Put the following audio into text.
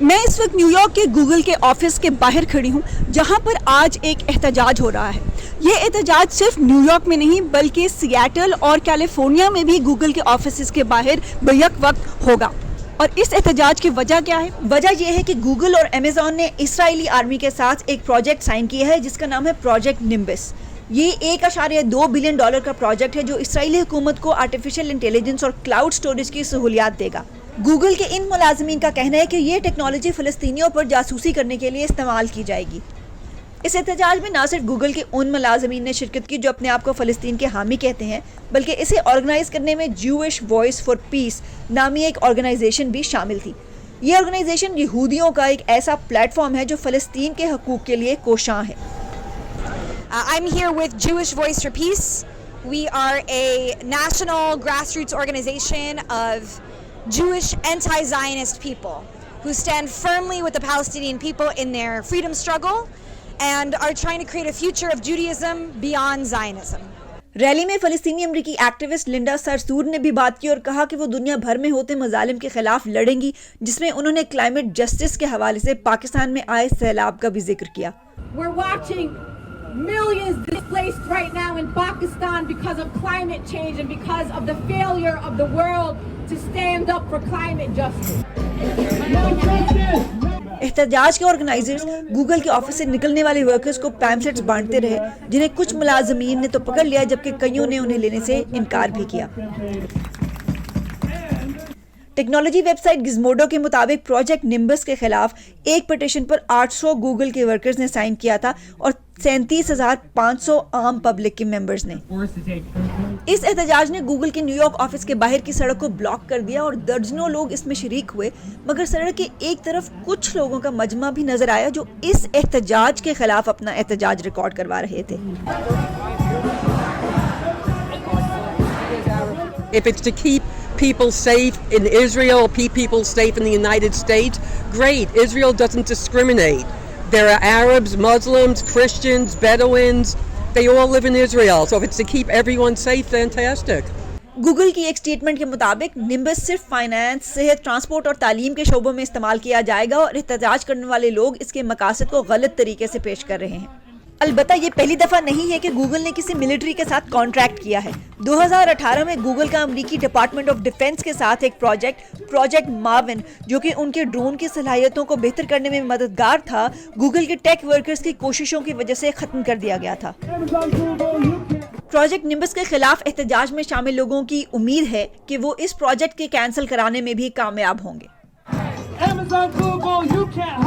मैं इस वक्त न्यूयॉर्क के गूगल के ऑफिस के बाहर खड़ी हूँ, जहाँ पर आज एक एहतजाज हो रहा है। ये एहतजाज सिर्फ न्यूयॉर्क में नहीं बल्कि सिएटल और कैलिफोर्निया में भी गूगल के ऑफिस के बाहर बैक वक्त होगा। और इस एहतजाज की वजह क्या है? वजह यह है कि गूगल और अमेज़न ने इजरायली आर्मी के साथ एक प्रोजेक्ट साइन किया है जिसका नाम है प्रोजेक्ट निम्बस। ये $1.2 बिलियन का प्रोजेक्ट है जो इजरायली हुकूमत को आर्टिफिशियल इंटेलिजेंस और क्लाउड स्टोरेज की सहूलियात देगा। गूगल के इन मुलाजमीन का कहना है कि ये टेक्नोलॉजी फ़लस्तीनियों पर जासूसी करने के लिए इस्तेमाल की जाएगी। इस एहतजाज में न सिर्फ गूगल के उन मुलाजमीन ने शिरकत की जो अपने आप को फ़लस्तीन के हामी कहते हैं, बल्कि इसे ऑर्गेनाइज करने में ज्यूइश वॉइस फॉर पीस नामी एक ऑर्गेनाइजेशन भी शामिल थी। ये ऑर्गेनाइजेशन यहूदियों का एक ऐसा प्लेटफॉर्म है जो फ़लस्तीन के हकूक़ के लिए कोशां है। I'm here with Jewish Voice for Peace. We are a national grassroots organization of Jewish anti-Zionist people who stand firmly with the Palestinian people in their freedom struggle and are trying to create a future of Judaism beyond Zionism. Rally में फ़लस्तीनी अमरीकी activist Linda सरसूर ने भी बात की और कहा कि वो दुनिया भर में होते मजालिम के खिलाफ लड़ेंगी, जिसमें उन्होंने क्लाइमेट जस्टिस के हवाले से पाकिस्तान में आए सैलाब का भी जिक्र किया। We're watching millions displaced right now in Pakistan because of climate change and because of the failure of the world to stand up for climate justice. एहतजाज के ऑर्गेनाइजर्स गूगल के ऑफिस से निकलने वाले वर्कर्स को पैम्फलेट्स बांटते रहे, जिन्हें कुछ मुलाजमीन ने तो पकड़ लिया जबकि कईयों ने उन्हें लेने से इनकार भी किया। टेक्नोलॉजी वेबसाइट गिज़मोडो के मुताबिक प्रोजेक्ट निम्बस के खिलाफ एक पिटीशन पर 800 गूगल के वर्कर्स ने साइन किया था और 37,500 आम पब्लिक के मेंबर्स ने। इस एहतजाज ने गूगल के न्यूयॉर्क ऑफिस के बाहर की सड़क को ब्लॉक कर दिया और दर्जनों लोग इसमें शरीक हुए, मगर सड़क के एक तरफ कुछ लोगों का मजमा भी नजर आया जो इस एहतजाज के खिलाफ अपना एहतजाज रिकॉर्ड करवा रहे थे। If it's to keep people safe in Israel, keep people safe in the United States, great. Israel doesn't discriminate. There are Arabs, Muslims, Christians, Bedouins. They all live in Israel. So if it's to keep everyone safe, fantastic. Google की एक statement के मुताबिक nimbus सिर्फ finance, सेहत, transport और तालीम के शोबों में इस्तेमाल किया जाएगा और एहतजाज करने वाले लोग इसके मकासद को गलत तरीके से पेश कर रहे हैं। अलबत्ता ये पहली दफा नहीं है कि गूगल ने किसी मिलिट्री के साथ कॉन्ट्रैक्ट किया है। 2018 में गूगल का अमेरिकी डिपार्टमेंट ऑफ डिफेंस के साथ एक प्रोजेक्ट मार्विन, जो कि उनके ड्रोन की सलाहियतों को बेहतर करने में मददगार था, गूगल के टेक वर्कर्स की कोशिशों की वजह से खत्म कर दिया गया था। प्रोजेक्ट निम्बस के खिलाफ एहतजाज में शामिल लोगों की उम्मीद है कि वो इस प्रोजेक्ट के कैंसिल कराने में भी कामयाब होंगे। Amazon, Google, you can't